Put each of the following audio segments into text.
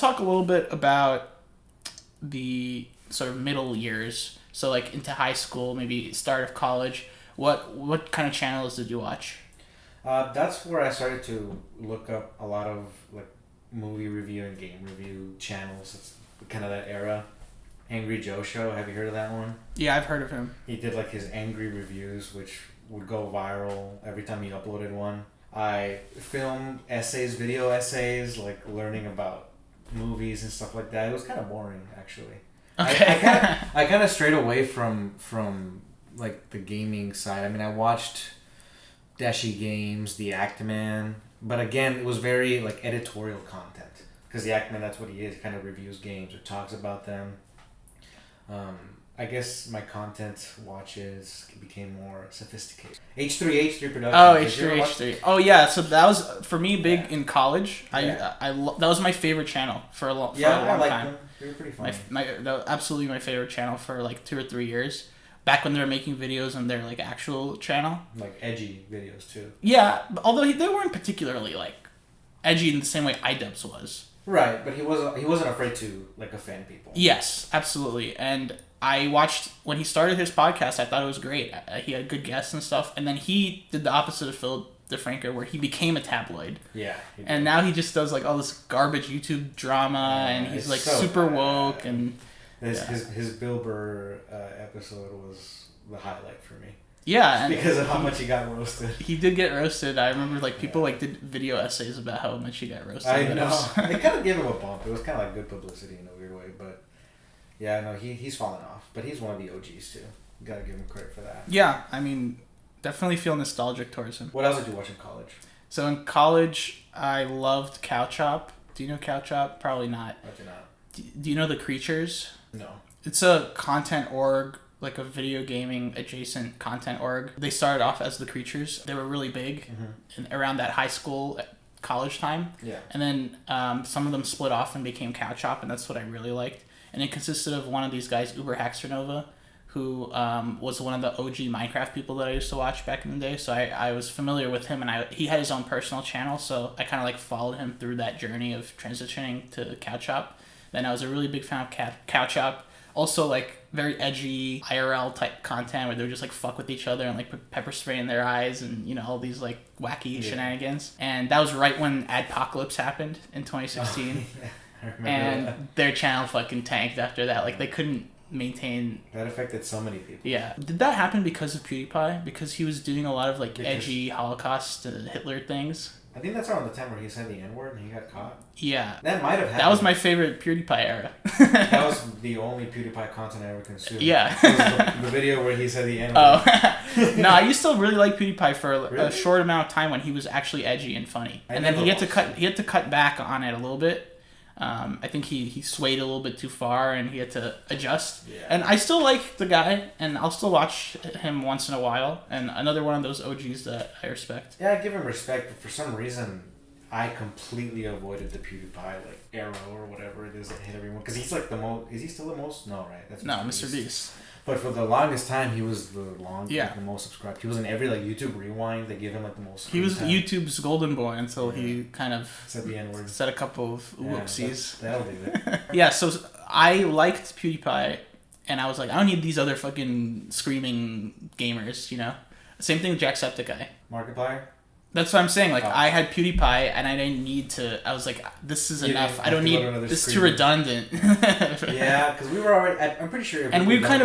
talk a little bit about the sort of middle years. So like into high school, maybe start of college. What kind of channels did you watch? That's where I started to look up a lot of like movie review and game review channels. It's kind of that era. Angry Joe Show. Have you heard of that one? Yeah, I've heard of him. He did like his angry reviews, which would go viral every time he uploaded one. I filmed video essays, like learning about movies and stuff like that. It was kind of boring, actually. Okay. I kind of strayed away from like the gaming side. I mean, I watched Dashi Games, The Actman, but again, it was very like editorial content because The Actman, that's what he is. He kind of reviews games or talks about them. I guess my content watches became more sophisticated. H3 Productions. Oh, H3. Oh, yeah. So that was, for me, big in college. Yeah. That was my favorite channel for a long time. I liked them. They were pretty fun. Absolutely my favorite channel for like 2 or 3 years. Back when they were making videos on their like actual channel. Like edgy videos too. Yeah, although they weren't particularly like edgy in the same way iDubbbz was. Right, but he wasn't afraid to like offend people. Yes, absolutely. And I watched when he started his podcast. I thought it was great. He had good guests and stuff. And then he did the opposite of Phil DeFranco, where he became a tabloid. Yeah. And now he just does like all this garbage YouTube drama, and he's like so super bad. woke and. His Bill Burr episode was the highlight for me. Yeah, and because of how much he got roasted. He did get roasted. I remember like people like did video essays about how much he got roasted. I know. They kind of gave him a bump. It was kind of like good publicity in a weird way, but yeah, no, he's fallen off. But he's one of the OGs too. You gotta give him credit for that. Yeah, I mean, definitely feel nostalgic towards him. What else did you watch in college? So in college, I loved Cow Chop. Do you know Cow Chop? Probably not. I do not. Do you know The Creatures? No. It's a content org, like a video gaming adjacent content org. They started off as The Creatures. They were really big around that high school, college time. Yeah. And then some of them split off and became Cow Chop, and that's what I really liked. And it consisted of one of these guys, Uber Hacksternova, who was one of the OG Minecraft people that I used to watch back in the day. So I was familiar with him, and he had his own personal channel, so I kind of like followed him through that journey of transitioning to Cow Chop. Then I was a really big fan of Cow Chop. Also, like, very edgy IRL type content where they would just, like, fuck with each other and, like, put pepper spray in their eyes and, you know, all these, like, wacky shenanigans. And that was right when Adpocalypse happened in 2016. I remember and that. their channel fucking tanked after that. Like, they couldn't maintain... That affected so many people. Yeah. Did that happen because of PewDiePie? Because he was doing a lot of, like, edgy Holocaust Hitler things? I think that's around the time where he said the N-word and he got caught. Yeah. That might have happened. That was my favorite PewDiePie era. That was the only PewDiePie content I ever consumed. Yeah. It was the video where he said the N-word. Oh. No, I used to really like PewDiePie for Really? a short amount of time when he was actually edgy and funny. And then he had to cut back on it a little bit. I think he swayed a little bit too far and he had to adjust. Yeah. And I still like the guy and I'll still watch him once in a while. And another one of those OGs that I respect. Yeah, I give him respect, but for some reason, I completely avoided the PewDiePie like arrow or whatever it is that hit everyone. Because he's like the most. Is he still the most? No, right? That's No, Mr. Beast. But for the longest time, he was the Yeah. most subscribed. He was in every like YouTube Rewind. They give him like the most. He was time. YouTube's golden boy until he kind of Said the N-word. said a couple of whoopsies. That'll do it. Yeah, so I liked PewDiePie, and I was like, I don't need these other fucking screaming gamers, you know? Same thing with Jacksepticeye. Markiplier. That's what I'm saying. Like, Oh. I had PewDiePie, and I didn't need to... I was like, this is You enough. didn't I have don't to go need... to another This is too screamer. redundant. Yeah, because we were already. I'm pretty sure. And we kind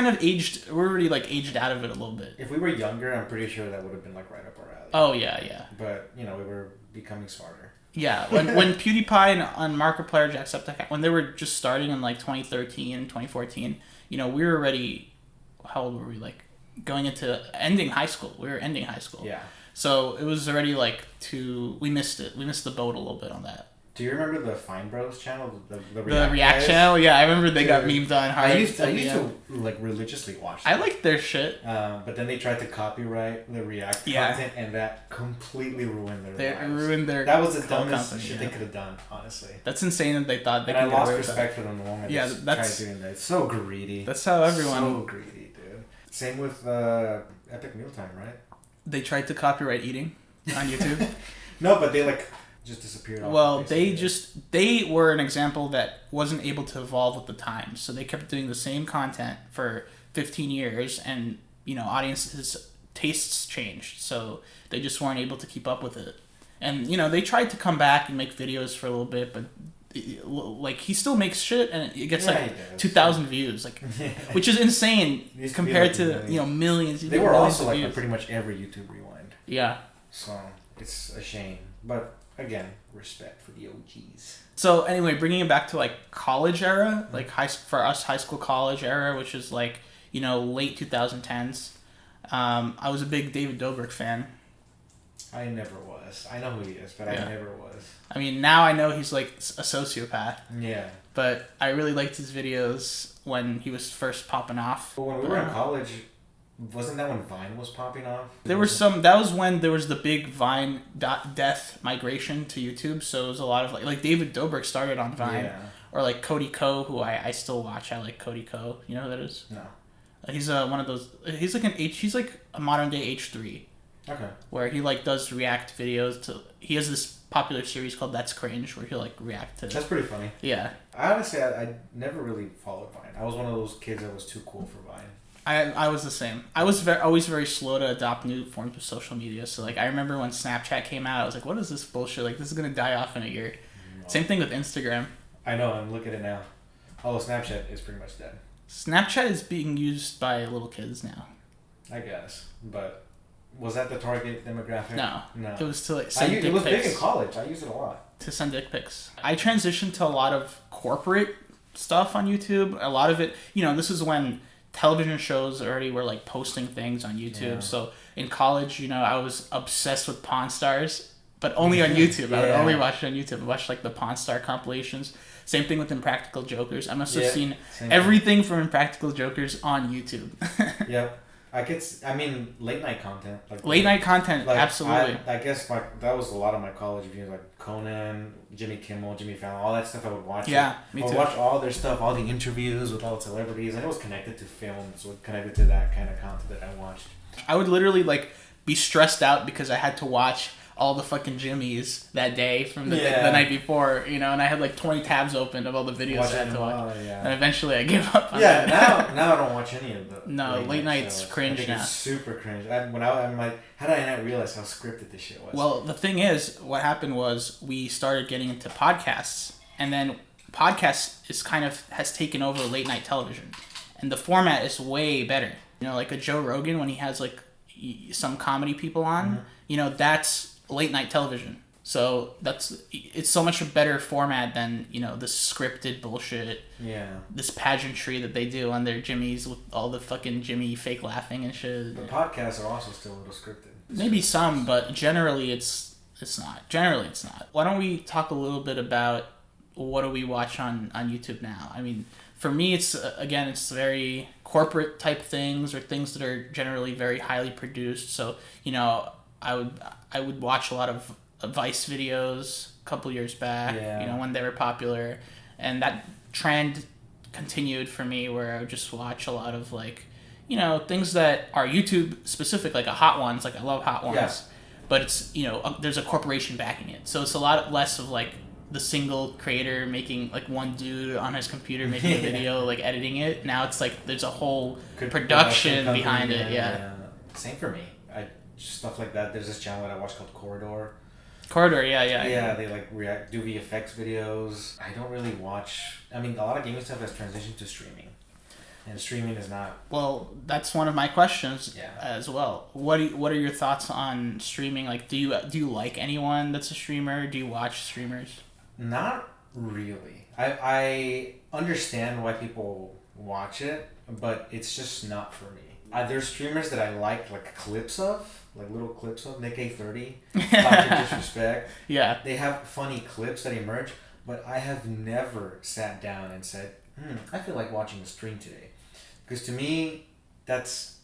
of aged... We're already, like, aged out of it a little bit. If we were younger, I'm pretty sure that would have been like right up our alley. Oh, yeah. But you know, we were becoming smarter. Yeah, when PewDiePie and Markiplier, Jacksepticeye, when they were just starting in, like, 2013 and 2014, you know, we were already... How old were we? Like, going into... Ending high school. We were ending high school. Yeah. So it was already like we missed it. We missed the boat a little bit on that. Do you remember the Fine Bros channel? The React guys? channel? Yeah, I remember they got Dude, memed on hard. I used to like religiously watch them. I liked their shit. But then they tried to copyright the React content, and that completely ruined their They lives. ruined their. That was the whole dumbest company, shit yeah. they could have done, honestly. That's insane that they thought they And I could get lost away with respect for them the moment. Yeah, they that's- tried doing that. It's so greedy. That's how everyone. So greedy, dude. Same with Epic Mealtime, right? They tried to copyright eating on YouTube. No, but they like just disappeared. Off Well, the face of the they were an example that wasn't able to evolve with the times. So they kept doing the same content for 15 years, and audiences' tastes changed. So they just weren't able to keep up with it. And they tried to come back and make videos for a little bit, but like he still makes shit, and it gets 2,000 views, like, which is insane compared to millions. They were also like on pretty much every YouTube Rewind. Yeah. So it's a shame, but again, respect for the OGs. So anyway, bringing it back to like college era, like for us high school college era, which is like late 2010s. I was a big David Dobrik fan. I never was. I know who he is, but I never was. I mean, now I know he's like a sociopath. Yeah. But I really liked his videos when he was first popping off. But when we were in college, wasn't that when Vine was popping off? There were that was when there was the big Vine death migration to YouTube. So it was a lot of like David Dobrik started on Vine. Yeah. Or like Cody Ko, who I still watch. I like Cody Ko. You know who that is? No. He's one of those. He's like he's like a modern day H3. Okay. Where he like does react videos to. He has this popular series called That's Cringe, where he'll like react to. That's pretty funny. Yeah. I honestly, I never really followed Vine. I was one of those kids that was too cool for Vine. I was the same. I was always very slow to adopt new forms of social media. So like I remember when Snapchat came out, I was like, what is this bullshit? Like this is gonna die off in a year. No. Same thing with Instagram. I know. I'm looking at it now. Although Snapchat is pretty much dead. Snapchat is being used by little kids now. I guess, but was that the target demographic? No. It was to like send dick pics. It was big in college. I used it a lot. To send dick pics. I transitioned to a lot of corporate stuff on YouTube. A lot of it, this is when television shows already were like posting things on YouTube. Yeah. So in college, I was obsessed with Pawn Stars, but only on YouTube. Yeah. I would only watch it on YouTube. I watched like the Pawn Star compilations. Same thing with Impractical Jokers. I must have seen everything from Impractical Jokers on YouTube. Yep. Late night content. Late night content, absolutely. I guess that was a lot of my college views, like Conan, Jimmy Kimmel, Jimmy Fallon, all that stuff I would watch. Yeah, me too. I would watch all their stuff, all the interviews with all the celebrities, and it was connected to film, so it connected to that kind of content that I watched. I would literally be stressed out because I had to watch all the fucking Jimmys that day from the night before, and I had 20 tabs open of all the videos I had to watch. And eventually I gave up on that. now I don't watch any of them. No, late night's cringe now. It's super cringe. I'm like, how did I not realize how scripted this shit was? Well, the thing is, what happened was we started getting into podcasts, and then podcasts has taken over late night television. And the format is way better. Like a Joe Rogan when he has some comedy people on, that's late night television. So it's so much a better format than this scripted bullshit. Yeah. This pageantry that they do on their Jimmys with all the fucking Jimmy fake laughing and shit. The podcasts are also still a little scripted. Maybe some, but generally it's not. Generally it's not. Why don't we talk a little bit about what do we watch on YouTube now? I mean, for me it's very corporate type things or things that are generally very highly produced. So I would watch a lot of Vice videos a couple years back, when they were popular, and that trend continued for me where I would just watch a lot of things that are YouTube specific, like a Hot Ones. I love Hot Ones, but it's there's a corporation backing it, so it's a lot less of the single creator making one dude on his computer making a video editing it. Now it's there's a whole production behind it. Yeah. Same for me. Stuff like that. There's this channel that I watch called Corridor. Yeah, they do VFX videos. I don't really watch. A lot of gaming stuff has transitioned to streaming, and streaming is not. Well, that's one of my questions as well. What are your thoughts on streaming? Do you like anyone that's a streamer? Do you watch streamers? Not really. I understand why people watch it, but it's just not for me. There's streamers that I like clips of. Little clips of Nick A30, Dr. Disrespect. Yeah. They have funny clips that emerge, but I have never sat down and said, I feel like watching a stream today. Because to me, it's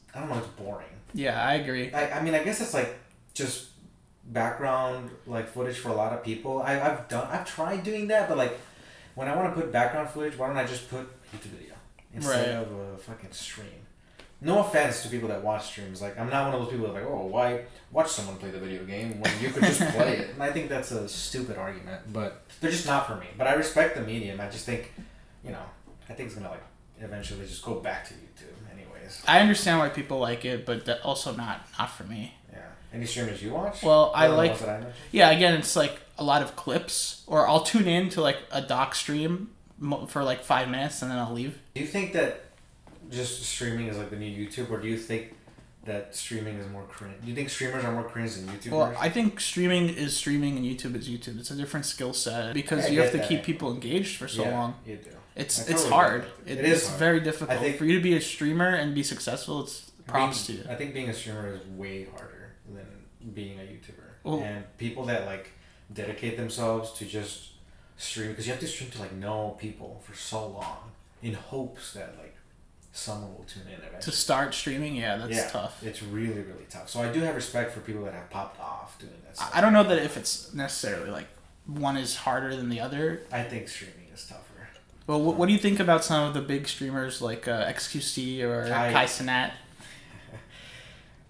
boring. Yeah, I agree. I guess it's just background footage for a lot of people. I've tried doing that, but when I want to put background footage, why don't I just put YouTube video instead of a fucking stream? No offense to people that watch streams. Like, I'm not one of those people that are like, oh, why watch someone play the video game when you could just play it? And I think that's a stupid argument, but they're just not for me. But I respect the medium. I just think, I think it's gonna like eventually just go back to YouTube, anyways. I understand why people like it, but that also not for me. Yeah. Any streamers you watch? Well, I the like. ones that I mentioned? Yeah, again, it's like a lot of clips, or I'll tune in to like a doc stream for like 5 minutes and then I'll leave. Do you think that just streaming is like the new YouTube, or do you think that streaming is more cringe? Do you think streamers are more cringe than YouTubers? Well, I think streaming is streaming and YouTube is YouTube. It's a different skill set because you have to keep people engaged for so long. You do. It's totally hard. It is it's hard. very difficult. I think for you to be a streamer and be successful, it's props to you. I think being a streamer is way harder than being a YouTuber. Well, and people that like dedicate themselves to just stream, because you have to stream to like know people for so long in hopes that like someone will tune in eventually. To start streaming, that's tough. It's really, really tough. So I do have respect for people that have popped off doing that stuff. I don't know that if it's necessarily like one is harder than the other. I think streaming is tougher. Well, what do you think about some of the big streamers like XQC or Kai Cenat?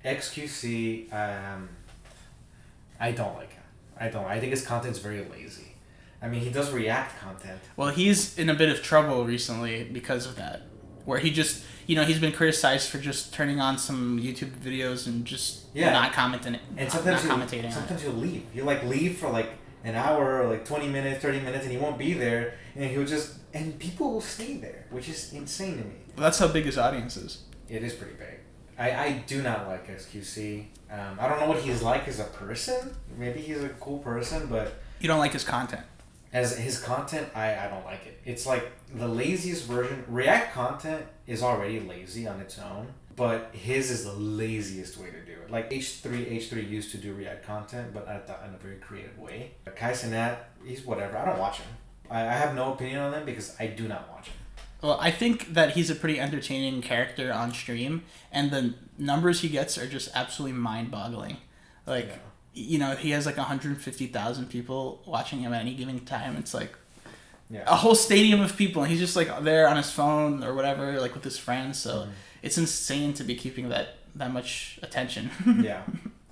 XQC, I don't like him. I think his content's very lazy. I mean, he does react content. Well, he's in a bit of trouble recently because of that. Where he just, he's been criticized for just turning on some YouTube videos and just not commenting. And sometimes sometimes he'll leave. He'll like leave for like an hour or like 20 minutes, 30 minutes, and he won't be there. And he'll just, and people will stay there, which is insane to me. Well, that's how big his audience is. It is pretty big. I do not like XQC. I don't know what he's like as a person. Maybe he's a cool person, but... You don't like his content? As his content, I don't like it. It's like the laziest version. React content is already lazy on its own, but his is the laziest way to do it. Like H3 used to do React content, but I thought in a very creative way. Kai Cenat, he's whatever. I don't watch him. I have no opinion on them because I do not watch him. Well, I think that he's a pretty entertaining character on stream, and the numbers he gets are just absolutely mind-boggling. Like, he has like 150,000 people watching him at any given time. It's like a whole stadium of people, and he's just like there on his phone or whatever, like with his friends. So it's insane to be keeping that much attention. Yeah,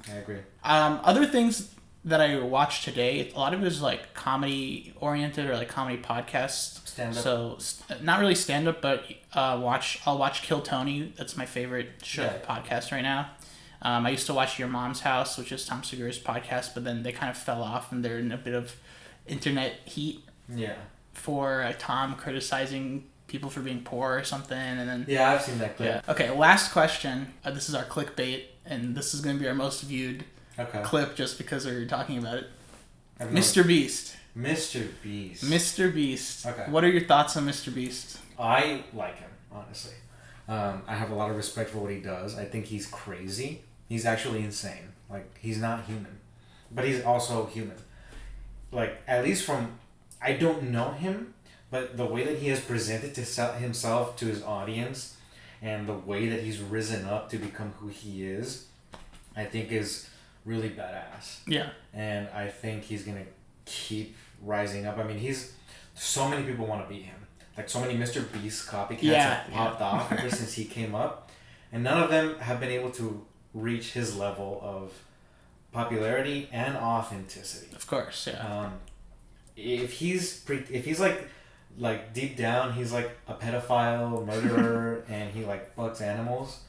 I agree. Other things that I watched today, a lot of it is like comedy oriented or like comedy podcasts. Stand up. So not really stand up, but I'll watch Kill Tony. That's my favorite podcast right now. I used to watch Your Mom's House, which is Tom Segura's podcast, but then they kind of fell off and they're in a bit of internet heat. Yeah. For Tom criticizing people for being poor or something, and then I've seen that clip. Yeah. Okay, last question. This is our clickbait, and this is going to be our most viewed clip just because we're talking about it. Mr. Beast. Mr. Beast. Mr. Beast. Okay. What are your thoughts on Mr. Beast? I like him, honestly. I have a lot of respect for what he does. I think he's crazy. He's actually insane. Like, he's not human. But he's also human. Like, at least from... I don't know him, but the way that he has presented himself to his audience and the way that he's risen up to become who he is, I think is really badass. Yeah. And I think he's going to keep rising up. I mean, so many people want to be him. Like, so many Mr. Beast copycats have popped off ever since he came up. And none of them have been able to reach his level of popularity and authenticity. Of course, yeah. If he's like deep down, he's like a pedophile, murderer, and he like fucks animals,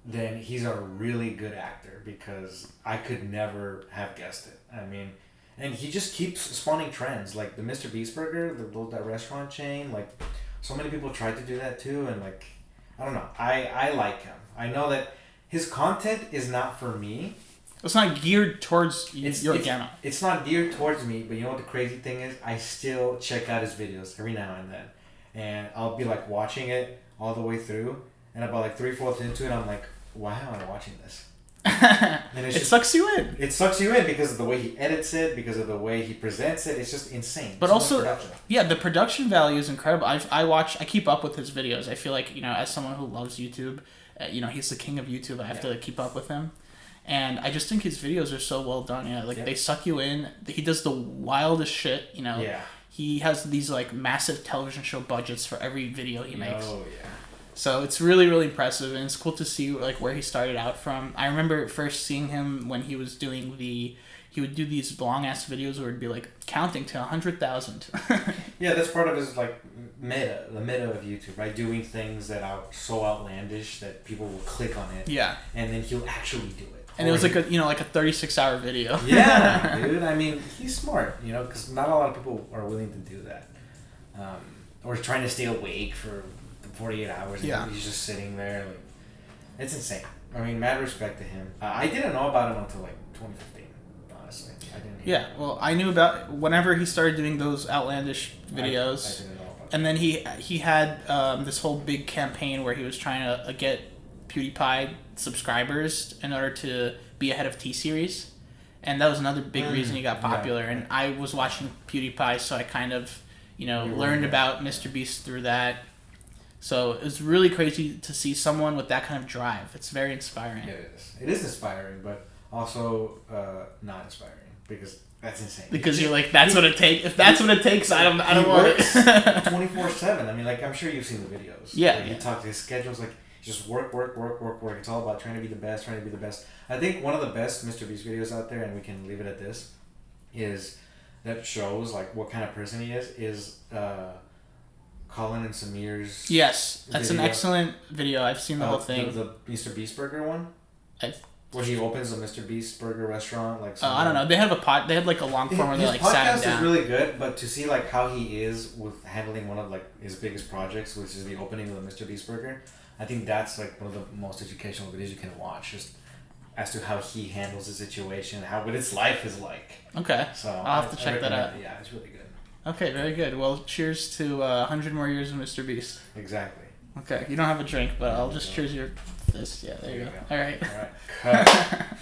then he's a really good actor because I could never have guessed it. I mean... And he just keeps spawning trends, like the Mr. Beast Burger, that restaurant chain. Like, so many people tried to do that too, and like, I don't know. I like him. I know that his content is not for me. It's not geared towards your account. It's not geared towards me, but you know what the crazy thing is? I still check out his videos every now and then, and I'll be like watching it all the way through, and about like 3/4 into it, I'm like, why am I watching this? And it sucks you in. It sucks you in because of the way he edits it, because of the way he presents it. It's just insane. But also, the production value is incredible. I keep up with his videos. I feel like, as someone who loves YouTube, he's the king of YouTube. I have to keep up with him. And I just think his videos are so well done. They suck you in. He does the wildest shit, He has these like massive television show budgets for every video he makes. Oh, yeah. So it's really, really impressive, and it's cool to see like where he started out from. I remember first seeing him when he was doing he would do these long ass videos where it'd be like counting to 100,000. Yeah, that's part of his like the meta of YouTube, right? Doing things that are so outlandish that people will click on it. Yeah. And then he'll actually do it. And it was like a 36-hour video. Yeah, dude. I mean, he's smart, because not a lot of people are willing to do that, or trying to stay awake for 48 hours. And Yeah. he's just sitting there. Like, it's insane. I mean, mad respect to him. I didn't know about him until like 2015. Honestly, I didn't. Yeah. Well, I knew about whenever he started doing those outlandish videos. I didn't know about And then he had this whole big campaign where he was trying to get PewDiePie subscribers in order to be ahead of T-Series. And that was another big reason he got popular. Yeah. And I was watching PewDiePie, so I kind of, learned about Mr. Beast through that. So it was really crazy to see someone with that kind of drive. It's very inspiring. It is. It is inspiring, but also not inspiring because that's insane. Because you're like, that's what it takes. If that's what it takes, I don't want it. 24/7. I mean, like, I'm sure you've seen the videos. Yeah. Like, you talk to his schedules, like, just work. It's all about trying to be the best. I think one of the best Mr. Beast videos out there, and we can leave it at this, is that shows, like, what kind of person he is Colin and Samir's. Yes, that's video. an excellent video. I've seen the whole thing. The Mr. Beast Burger one? I've- Where he opens a Mr. Beast Burger restaurant, like. I don't know. They had like a long form where they like his sat him podcast down. is really good, but to see like how he is with handling one of like his biggest projects, which is the opening of the Mr. Beast Burger, I think that's like one of the most educational videos you can watch, just as to how he handles the situation, what his life is like. Okay, So I'll have to check that out. Yeah, it's really good. Okay, very good. Well, cheers to 100 more years of Mr. Beast. Exactly. Okay, you don't have a drink, but I'll just cheers your this. Yeah, there you go. All right. All right. Cut.